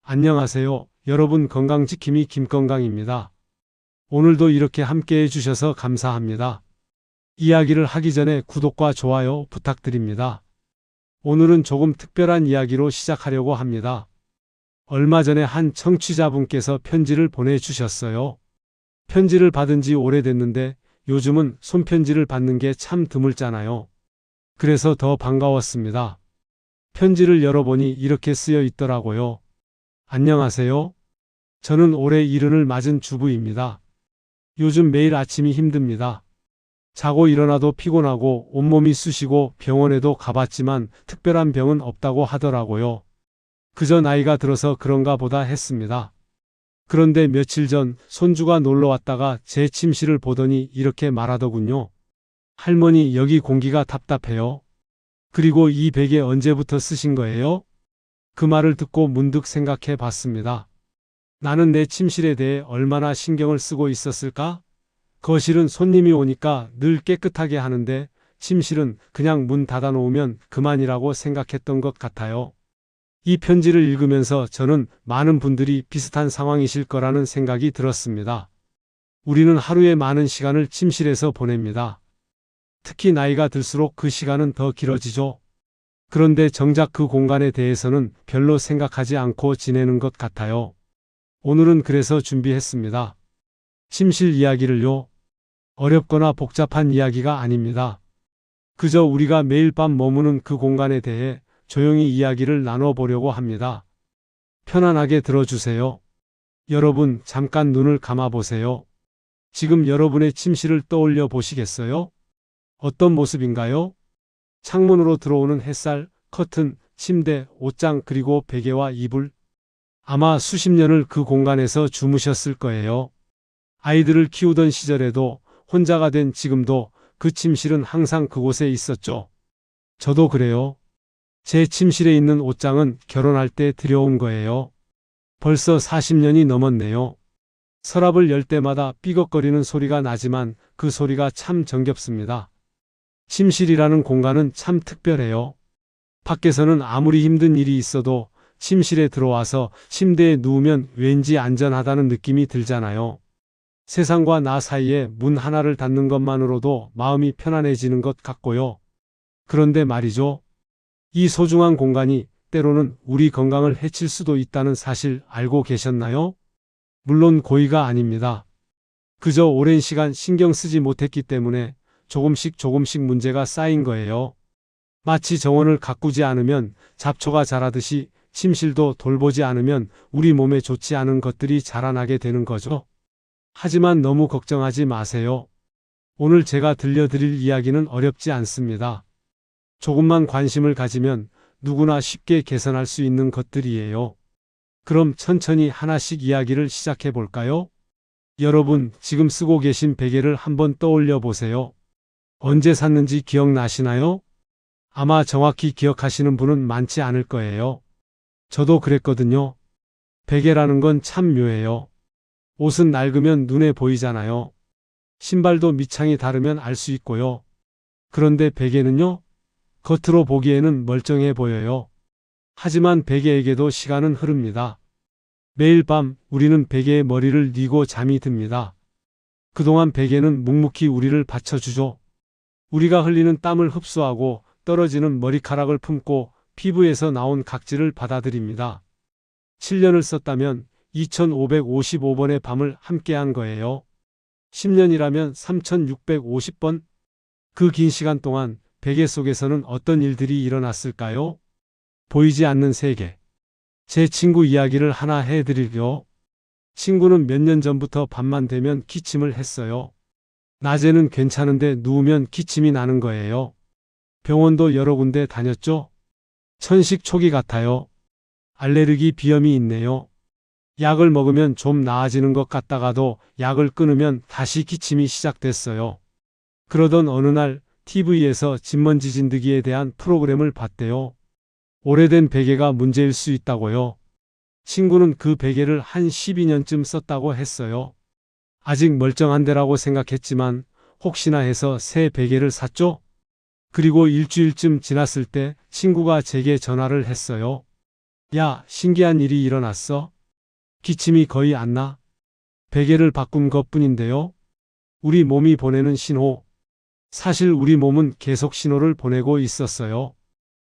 안녕하세요. 여러분 건강지킴이 김건강입니다. 오늘도 이렇게 함께 해주셔서 감사합니다. 이야기를 하기 전에 구독과 좋아요 부탁드립니다. 오늘은 조금 특별한 이야기로 시작하려고 합니다. 얼마 전에 한 청취자분께서 편지를 보내주셨어요. 편지를 받은 지 오래됐는데 요즘은 손편지를 받는 게 참 드물잖아요. 그래서 더 반가웠습니다. 편지를 열어보니 이렇게 쓰여 있더라고요. 안녕하세요. 저는 올해 70을 맞은 주부입니다. 요즘 매일 아침이 힘듭니다. 자고 일어나도 피곤하고 온몸이 쑤시고 병원에도 가봤지만 특별한 병은 없다고 하더라고요. 그저 나이가 들어서 그런가 보다 했습니다. 그런데 며칠 전 손주가 놀러 왔다가 제 침실을 보더니 이렇게 말하더군요. 할머니, 여기 공기가 답답해요. 그리고 이 베개 언제부터 쓰신 거예요? 그 말을 듣고 문득 생각해 봤습니다. 나는 내 침실에 대해 얼마나 신경을 쓰고 있었을까? 거실은 손님이 오니까 늘 깨끗하게 하는데 침실은 그냥 문 닫아 놓으면 그만이라고 생각했던 것 같아요. 이 편지를 읽으면서 저는 많은 분들이 비슷한 상황이실 거라는 생각이 들었습니다. 우리는 하루에 많은 시간을 침실에서 보냅니다. 특히 나이가 들수록 그 시간은 더 길어지죠. 그런데 정작 그 공간에 대해서는 별로 생각하지 않고 지내는 것 같아요. 오늘은 그래서 준비했습니다. 침실 이야기를요. 어렵거나 복잡한 이야기가 아닙니다. 그저 우리가 매일 밤 머무는 그 공간에 대해 조용히 이야기를 나눠보려고 합니다. 편안하게 들어주세요. 여러분, 잠깐 눈을 감아보세요. 지금 여러분의 침실을 떠올려 보시겠어요? 어떤 모습인가요? 창문으로 들어오는 햇살, 커튼, 침대, 옷장 그리고 베개와 이불. 아마 수십 년을 그 공간에서 주무셨을 거예요. 아이들을 키우던 시절에도 혼자가 된 지금도 그 침실은 항상 그곳에 있었죠. 저도 그래요. 제 침실에 있는 옷장은 결혼할 때 들여온 거예요. 벌써 40년이 넘었네요. 서랍을 열 때마다 삐걱거리는 소리가 나지만 그 소리가 참 정겹습니다. 침실이라는 공간은 참 특별해요. 밖에서는 아무리 힘든 일이 있어도 침실에 들어와서 침대에 누우면 왠지 안전하다는 느낌이 들잖아요. 세상과 나 사이에 문 하나를 닫는 것만으로도 마음이 편안해지는 것 같고요. 그런데 말이죠. 이 소중한 공간이 때로는 우리 건강을 해칠 수도 있다는 사실 알고 계셨나요? 물론 고의가 아닙니다. 그저 오랜 시간 신경 쓰지 못했기 때문에 조금씩 문제가 쌓인 거예요. 마치 정원을 가꾸지 않으면 잡초가 자라듯이 침실도 돌보지 않으면 우리 몸에 좋지 않은 것들이 자라나게 되는 거죠. 하지만 너무 걱정하지 마세요. 오늘 제가 들려드릴 이야기는 어렵지 않습니다. 조금만 관심을 가지면 누구나 쉽게 개선할 수 있는 것들이에요. 그럼 천천히 하나씩 이야기를 시작해 볼까요? 여러분, 지금 쓰고 계신 베개를 한번 떠올려 보세요. 언제 샀는지 기억나시나요? 아마 정확히 기억하시는 분은 많지 않을 거예요. 저도 그랬거든요. 베개라는 건 참 묘해요. 옷은 낡으면 눈에 보이잖아요. 신발도 밑창이 다르면 알 수 있고요. 그런데 베개는요? 겉으로 보기에는 멀쩡해 보여요. 하지만 베개에게도 시간은 흐릅니다. 매일 밤 우리는 베개에 머리를 뉘고 잠이 듭니다. 그동안 베개는 묵묵히 우리를 받쳐주죠. 우리가 흘리는 땀을 흡수하고 떨어지는 머리카락을 품고 피부에서 나온 각질을 받아들입니다. 7년을 썼다면 2555번의 밤을 함께한 거예요. 10년이라면 3650번? 그 긴 시간 동안 베개 속에서는 어떤 일들이 일어났을까요? 보이지 않는 세계. 제 친구 이야기를 하나 해드릴게요. 친구는 몇 년 전부터 밤만 되면 기침을 했어요. 낮에는 괜찮은데 누우면 기침이 나는 거예요. 병원도 여러 군데 다녔죠? 천식 초기 같아요. 알레르기 비염이 있네요. 약을 먹으면 좀 나아지는 것 같다가도 약을 끊으면 다시 기침이 시작됐어요. 그러던 어느 날 TV에서 진먼지 진드기에 대한 프로그램을 봤대요. 오래된 베개가 문제일 수 있다고요. 친구는 그 베개를 한 12년쯤 썼다고 했어요. 아직 멀쩡한데라고 생각했지만 혹시나 해서 새 베개를 샀죠? 그리고 일주일쯤 지났을 때 친구가 제게 전화를 했어요. 야, 신기한 일이 일어났어. 기침이 거의 안 나. 베개를 바꾼 것뿐인데요. 우리 몸이 보내는 신호. 사실 우리 몸은 계속 신호를 보내고 있었어요.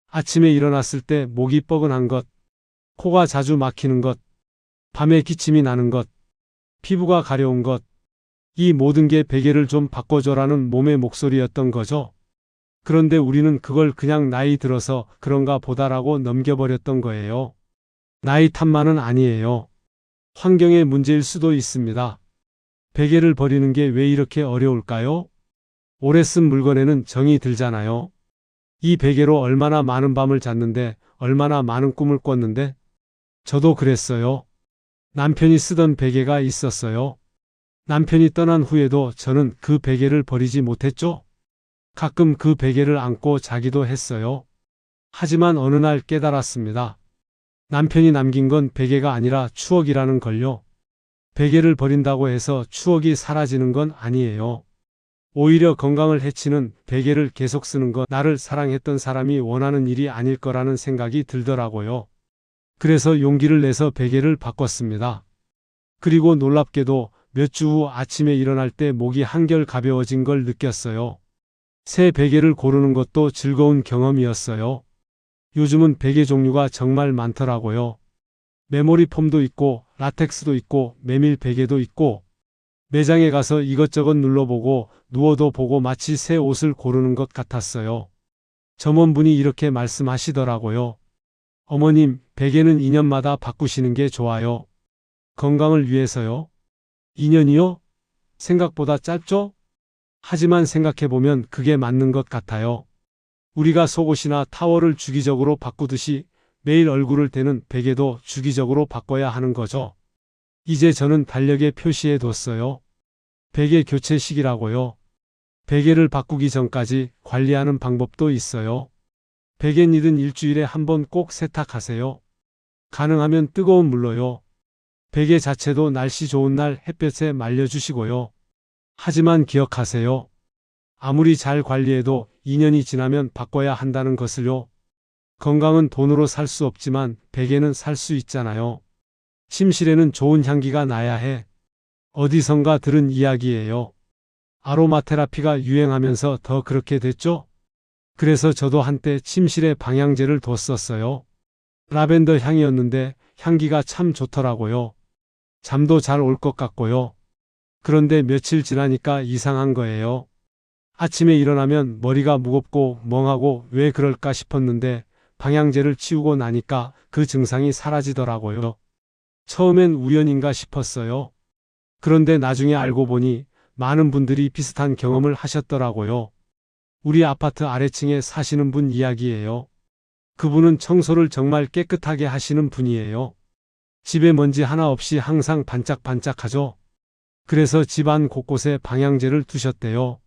아침에 일어났을 때 목이 뻐근한 것, 코가 자주 막히는 것, 밤에 기침이 나는 것, 피부가 가려운 것, 이 모든 게 베개를 좀 바꿔줘라는 몸의 목소리였던 거죠. 그런데 우리는 그걸 그냥 나이 들어서 그런가 보다라고 넘겨버렸던 거예요. 나이 탓만은 아니에요. 환경의 문제일 수도 있습니다. 베개를 버리는 게 왜 이렇게 어려울까요? 오래 쓴 물건에는 정이 들잖아요. 이 베개로 얼마나 많은 밤을 잤는데, 얼마나 많은 꿈을 꿨는데, 저도 그랬어요. 남편이 쓰던 베개가 있었어요. 남편이 떠난 후에도 저는 그 베개를 버리지 못했죠. 가끔 그 베개를 안고 자기도 했어요. 하지만 어느 날 깨달았습니다. 남편이 남긴 건 베개가 아니라 추억이라는 걸요. 베개를 버린다고 해서 추억이 사라지는 건 아니에요. 오히려 건강을 해치는 베개를 계속 쓰는 건 나를 사랑했던 사람이 원하는 일이 아닐 거라는 생각이 들더라고요. 그래서 용기를 내서 베개를 바꿨습니다. 그리고 놀랍게도 몇 주 후 아침에 일어날 때 목이 한결 가벼워진 걸 느꼈어요. 새 베개를 고르는 것도 즐거운 경험이었어요. 요즘은 베개 종류가 정말 많더라고요. 메모리 폼도 있고 라텍스도 있고 메밀 베개도 있고 매장에 가서 이것저것 눌러보고 누워도 보고 마치 새 옷을 고르는 것 같았어요. 점원분이 이렇게 말씀하시더라고요. 어머님, 베개는 2년마다 바꾸시는 게 좋아요. 건강을 위해서요. 2년이요? 생각보다 짧죠? 하지만 생각해보면 그게 맞는 것 같아요. 우리가 속옷이나 타월을 주기적으로 바꾸듯이 매일 얼굴을 대는 베개도 주기적으로 바꿔야 하는 거죠. 이제 저는 달력에 표시해 뒀어요. 베개 교체식이라고요. 베개를 바꾸기 전까지 관리하는 방법도 있어요. 베갯잎은 일주일에 한 번 꼭 세탁하세요. 가능하면 뜨거운 물로요. 베개 자체도 날씨 좋은 날 햇볕에 말려주시고요. 하지만 기억하세요. 아무리 잘 관리해도 2년이 지나면 바꿔야 한다는 것을요. 건강은 돈으로 살 수 없지만 베개는 살 수 있잖아요. 침실에는 좋은 향기가 나야 해. 어디선가 들은 이야기예요. 아로마 테라피가 유행하면서 더 그렇게 됐죠? 그래서 저도 한때 침실에 방향제를 뒀었어요. 라벤더 향이었는데 향기가 참 좋더라고요. 잠도 잘 올 것 같고요. 그런데 며칠 지나니까 이상한 거예요. 아침에 일어나면 머리가 무겁고 멍하고 왜 그럴까 싶었는데 방향제를 치우고 나니까 그 증상이 사라지더라고요. 처음엔 우연인가 싶었어요. 그런데 나중에 알고 보니 많은 분들이 비슷한 경험을 하셨더라고요. 우리 아파트 아래층에 사시는 분 이야기예요. 그분은 청소를 정말 깨끗하게 하시는 분이에요. 집에 먼지 하나 없이 항상 반짝반짝하죠. 그래서 집안 곳곳에 방향제를 두셨대요.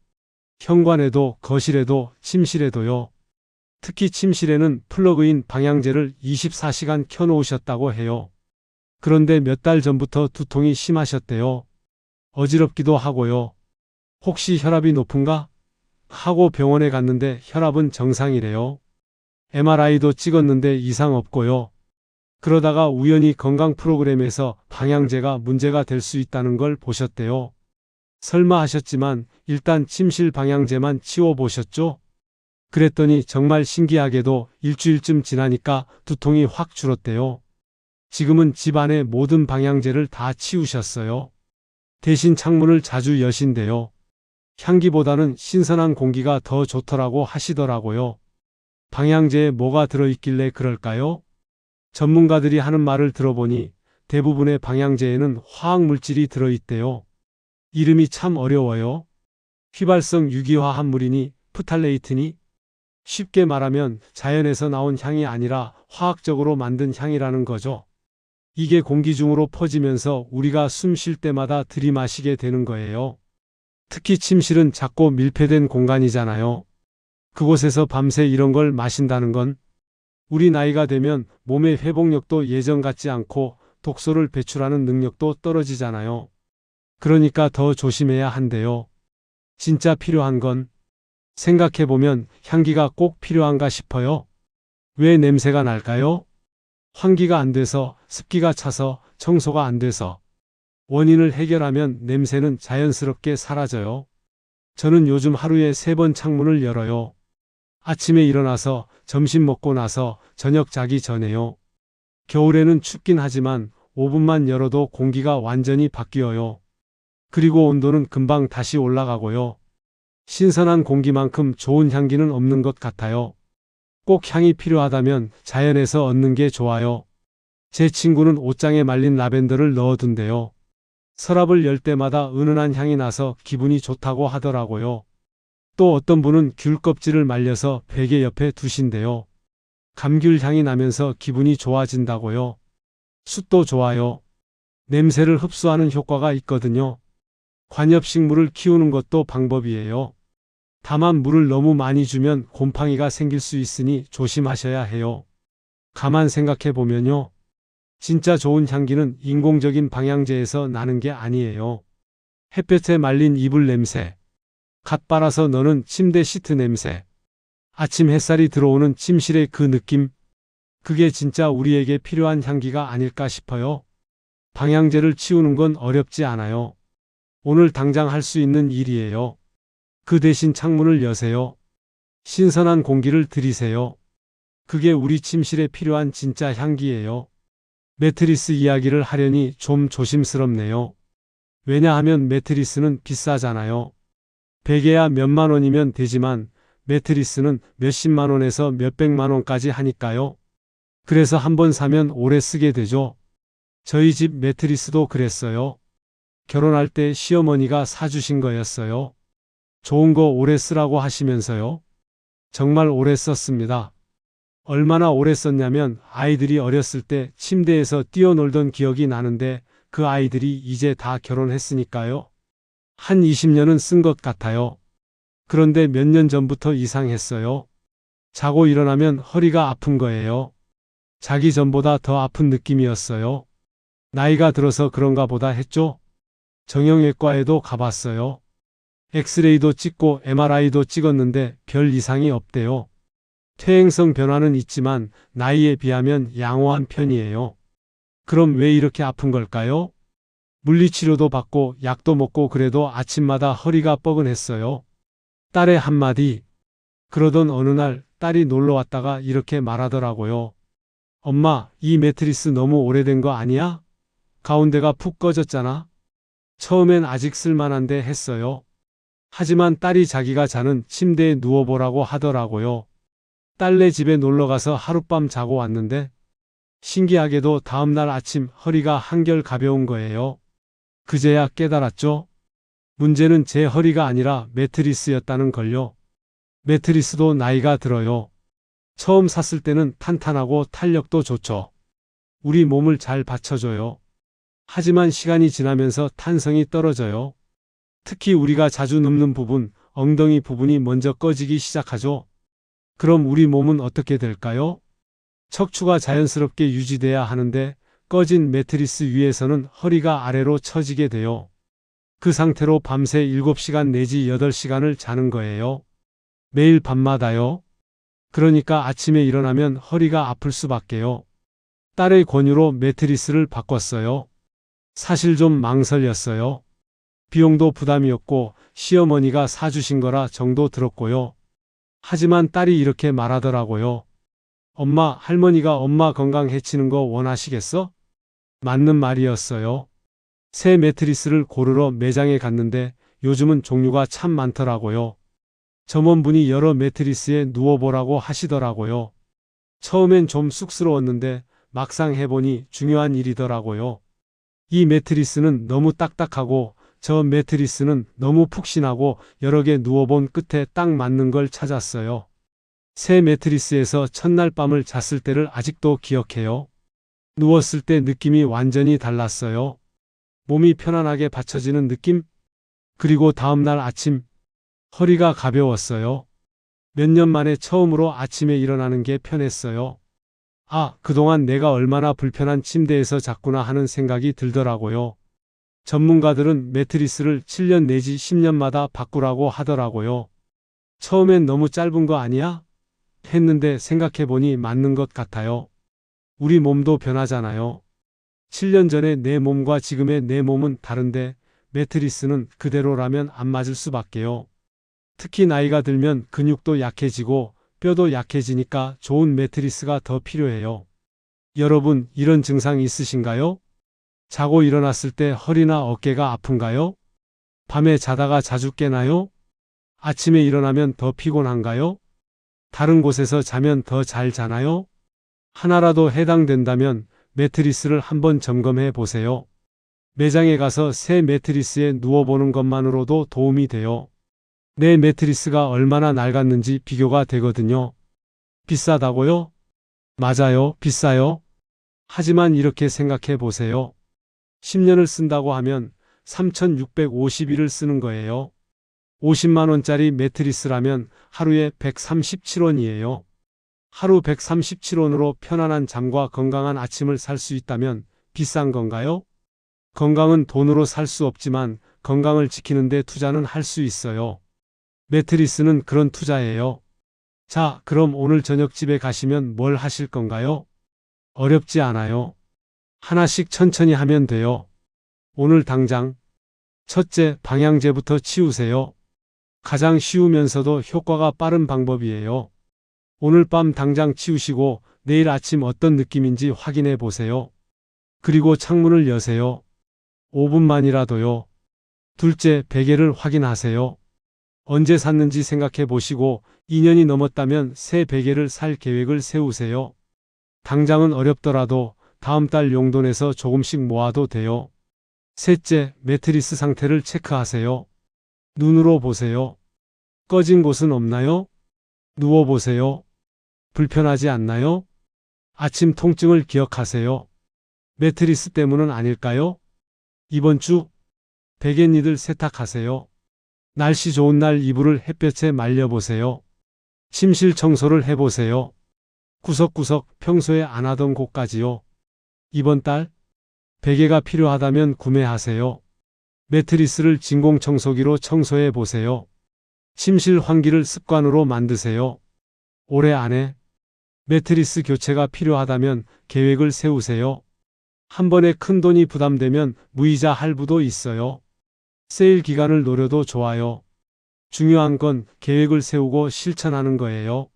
현관에도 거실에도 침실에도요. 특히 침실에는 플러그인 방향제를 24시간 켜놓으셨다고 해요. 그런데 몇 달 전부터 두통이 심하셨대요. 어지럽기도 하고요. 혹시 혈압이 높은가? 하고 병원에 갔는데 혈압은 정상이래요. MRI도 찍었는데 이상 없고요. 그러다가 우연히 건강 프로그램에서 방향제가 문제가 될 수 있다는 걸 보셨대요. 설마 하셨지만 일단 침실 방향제만 치워보셨죠? 그랬더니 정말 신기하게도 일주일쯤 지나니까 두통이 확 줄었대요. 지금은 집안의 모든 방향제를 다 치우셨어요. 대신 창문을 자주 여신대요. 향기보다는 신선한 공기가 더 좋더라고 하시더라고요. 방향제에 뭐가 들어있길래 그럴까요? 전문가들이 하는 말을 들어보니 대부분의 방향제에는 화학물질이 들어있대요. 이름이 참 어려워요. 휘발성 유기화합물이니 프탈레이트니? 쉽게 말하면 자연에서 나온 향이 아니라 화학적으로 만든 향이라는 거죠. 이게 공기 중으로 퍼지면서 우리가 숨 쉴 때마다 들이마시게 되는 거예요. 특히 침실은 작고 밀폐된 공간이잖아요. 그곳에서 밤새 이런 걸 마신다는 건 우리 나이가 되면 몸의 회복력도 예전 같지 않고 독소를 배출하는 능력도 떨어지잖아요. 그러니까 더 조심해야 한대요. 진짜 필요한 건 생각해보면 향기가 꼭 필요한가 싶어요. 왜 냄새가 날까요? 환기가 안 돼서, 습기가 차서, 청소가 안 돼서. 원인을 해결하면 냄새는 자연스럽게 사라져요. 저는 요즘 하루에 3번 창문을 열어요. 아침에 일어나서, 점심 먹고 나서, 저녁 자기 전에요. 겨울에는 춥긴 하지만 5분만 열어도 공기가 완전히 바뀌어요. 그리고 온도는 금방 다시 올라가고요. 신선한 공기만큼 좋은 향기는 없는 것 같아요. 꼭 향이 필요하다면 자연에서 얻는 게 좋아요. 제 친구는 옷장에 말린 라벤더를 넣어둔대요. 서랍을 열 때마다 은은한 향이 나서 기분이 좋다고 하더라고요. 또 어떤 분은 귤 껍질을 말려서 베개 옆에 두신대요. 감귤 향이 나면서 기분이 좋아진다고요. 숯도 좋아요. 냄새를 흡수하는 효과가 있거든요. 관엽식물을 키우는 것도 방법이에요. 다만 물을 너무 많이 주면 곰팡이가 생길 수 있으니 조심하셔야 해요. 가만 생각해 보면요. 진짜 좋은 향기는 인공적인 방향제에서 나는 게 아니에요. 햇볕에 말린 이불 냄새, 갓 빨아서 넣는 침대 시트 냄새, 아침 햇살이 들어오는 침실의 그 느낌, 그게 진짜 우리에게 필요한 향기가 아닐까 싶어요. 방향제를 치우는 건 어렵지 않아요. 오늘 당장 할 수 있는 일이에요. 그 대신 창문을 여세요. 신선한 공기를 들이세요. 그게 우리 침실에 필요한 진짜 향기예요. 매트리스 이야기를 하려니 좀 조심스럽네요. 왜냐하면 매트리스는 비싸잖아요. 베개야 몇만 원이면 되지만 매트리스는 몇십만 원에서 몇백만 원까지 하니까요. 그래서 한번 사면 오래 쓰게 되죠. 저희 집 매트리스도 그랬어요. 결혼할 때 시어머니가 사주신 거였어요. 좋은 거 오래 쓰라고 하시면서요. 정말 오래 썼습니다. 얼마나 오래 썼냐면 아이들이 어렸을 때 침대에서 뛰어놀던 기억이 나는데 그 아이들이 이제 다 결혼했으니까요. 한 20년은 쓴 것 같아요. 그런데 몇 년 전부터 이상했어요. 자고 일어나면 허리가 아픈 거예요. 자기 전보다 더 아픈 느낌이었어요. 나이가 들어서 그런가 보다 했죠. 정형외과에도 가봤어요. 엑스레이도 찍고 MRI도 찍었는데 별 이상이 없대요. 퇴행성 변화는 있지만 나이에 비하면 양호한 편이에요. 그럼 왜 이렇게 아픈 걸까요? 물리치료도 받고 약도 먹고 그래도 아침마다 허리가 뻐근했어요. 딸의 한마디. 그러던 어느 날 딸이 놀러 왔다가 이렇게 말하더라고요. 엄마, 이 매트리스 너무 오래된 거 아니야? 가운데가 푹 꺼졌잖아. 처음엔 아직 쓸만한데 했어요. 하지만 딸이 자기가 자는 침대에 누워보라고 하더라고요. 딸네 집에 놀러가서 하룻밤 자고 왔는데 신기하게도 다음날 아침 허리가 한결 가벼운 거예요. 그제야 깨달았죠. 문제는 제 허리가 아니라 매트리스였다는 걸요. 매트리스도 나이가 들어요. 처음 샀을 때는 탄탄하고 탄력도 좋죠. 우리 몸을 잘 받쳐줘요. 하지만 시간이 지나면서 탄성이 떨어져요. 특히 우리가 자주 눕는 부분, 엉덩이 부분이 먼저 꺼지기 시작하죠. 그럼 우리 몸은 어떻게 될까요? 척추가 자연스럽게 유지돼야 하는데 꺼진 매트리스 위에서는 허리가 아래로 처지게 돼요. 그 상태로 밤새 7시간 내지 8시간을 자는 거예요. 매일 밤마다요. 그러니까 아침에 일어나면 허리가 아플 수밖에요. 딸의 권유로 매트리스를 바꿨어요. 사실 좀 망설였어요. 비용도 부담이었고 시어머니가 사주신 거라 정도 들었고요. 하지만 딸이 이렇게 말하더라고요. 엄마, 할머니가 엄마 건강 해치는 거 원하시겠어? 맞는 말이었어요. 새 매트리스를 고르러 매장에 갔는데 요즘은 종류가 참 많더라고요. 점원분이 여러 매트리스에 누워보라고 하시더라고요. 처음엔 좀 쑥스러웠는데 막상 해보니 중요한 일이더라고요. 이 매트리스는 너무 딱딱하고 저 매트리스는 너무 푹신하고 여러 개 누워본 끝에 딱 맞는 걸 찾았어요. 새 매트리스에서 첫날 밤을 잤을 때를 아직도 기억해요. 누웠을 때 느낌이 완전히 달랐어요. 몸이 편안하게 받쳐지는 느낌? 그리고 다음날 아침, 허리가 가벼웠어요. 몇 년 만에 처음으로 아침에 일어나는 게 편했어요. 아, 그동안 내가 얼마나 불편한 침대에서 잤구나 하는 생각이 들더라고요. 전문가들은 매트리스를 7년 내지 10년마다 바꾸라고 하더라고요. 처음엔 너무 짧은 거 아니야? 했는데 생각해보니 맞는 것 같아요. 우리 몸도 변하잖아요. 7년 전에 내 몸과 지금의 내 몸은 다른데 매트리스는 그대로라면 안 맞을 수밖에요. 특히 나이가 들면 근육도 약해지고 뼈도 약해지니까 좋은 매트리스가 더 필요해요. 여러분, 이런 증상 있으신가요? 자고 일어났을 때 허리나 어깨가 아픈가요? 밤에 자다가 자주 깨나요? 아침에 일어나면 더 피곤한가요? 다른 곳에서 자면 더 잘 자나요? 하나라도 해당된다면 매트리스를 한번 점검해 보세요. 매장에 가서 새 매트리스에 누워보는 것만으로도 도움이 돼요. 내 매트리스가 얼마나 낡았는지 비교가 되거든요. 비싸다고요? 맞아요, 비싸요. 하지만 이렇게 생각해 보세요. 10년을 쓴다고 하면 3,650일을 쓰는 거예요. 50만 원짜리 매트리스라면 하루에 137원이에요. 하루 137원으로 편안한 잠과 건강한 아침을 살 수 있다면 비싼 건가요? 건강은 돈으로 살 수 없지만 건강을 지키는 데 투자는 할 수 있어요. 매트리스는 그런 투자예요. 자, 그럼 오늘 저녁 집에 가시면 뭘 하실 건가요? 어렵지 않아요. 하나씩 천천히 하면 돼요. 오늘 당장. 첫째, 방향제부터 치우세요. 가장 쉬우면서도 효과가 빠른 방법이에요. 오늘 밤 당장 치우시고 내일 아침 어떤 느낌인지 확인해 보세요. 그리고 창문을 여세요. 5분만이라도요. 둘째, 베개를 확인하세요. 언제 샀는지 생각해 보시고 2년이 넘었다면 새 베개를 살 계획을 세우세요. 당장은 어렵더라도 다음 달 용돈에서 조금씩 모아도 돼요. 셋째, 매트리스 상태를 체크하세요. 눈으로 보세요. 꺼진 곳은 없나요? 누워보세요. 불편하지 않나요? 아침 통증을 기억하세요. 매트리스 때문은 아닐까요? 이번 주 베갯니들 세탁하세요. 날씨 좋은 날 이불을 햇볕에 말려보세요. 침실 청소를 해보세요. 구석구석 평소에 안 하던 곳까지요. 이번 달 베개가 필요하다면 구매하세요. 매트리스를 진공 청소기로 청소해 보세요. 침실 환기를 습관으로 만드세요. 올해 안에 매트리스 교체가 필요하다면 계획을 세우세요. 한 번에 큰 돈이 부담되면 무이자 할부도 있어요. 세일 기간을 노려도 좋아요. 중요한 건 계획을 세우고 실천하는 거예요.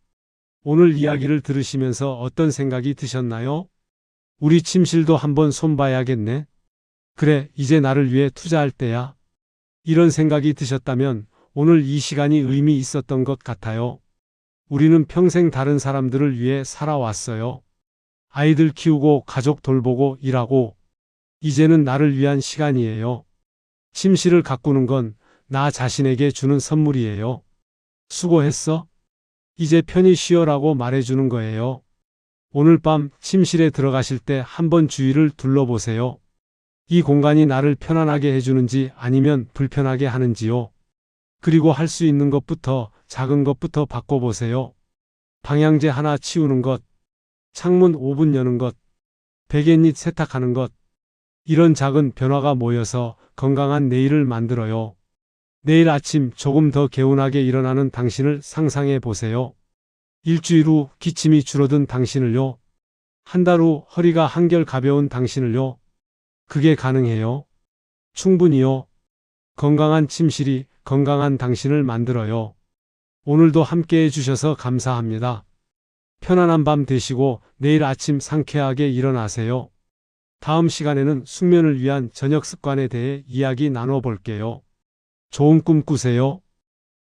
오늘 이야기를 들으시면서 어떤 생각이 드셨나요? 우리 침실도 한번 손봐야겠네. 그래, 이제 나를 위해 투자할 때야. 이런 생각이 드셨다면 오늘 이 시간이 의미 있었던 것 같아요. 우리는 평생 다른 사람들을 위해 살아왔어요. 아이들 키우고 가족 돌보고 일하고 이제는 나를 위한 시간이에요. 침실을 가꾸는 건 나 자신에게 주는 선물이에요. 수고했어. 이제 편히 쉬어라고 말해주는 거예요. 오늘 밤 침실에 들어가실 때 한번 주위를 둘러보세요. 이 공간이 나를 편안하게 해주는지 아니면 불편하게 하는지요. 그리고 할 수 있는 것부터 작은 것부터 바꿔보세요. 방향제 하나 치우는 것, 창문 5분 여는 것, 베갯닛 세탁하는 것. 이런 작은 변화가 모여서 건강한 내일을 만들어요. 내일 아침 조금 더 개운하게 일어나는 당신을 상상해 보세요. 일주일 후 기침이 줄어든 당신을요. 한 달 후 허리가 한결 가벼운 당신을요. 그게 가능해요. 충분히요. 건강한 침실이 건강한 당신을 만들어요. 오늘도 함께 해주셔서 감사합니다. 편안한 밤 되시고 내일 아침 상쾌하게 일어나세요. 다음 시간에는 숙면을 위한 저녁 습관에 대해 이야기 나눠볼게요. 좋은 꿈 꾸세요.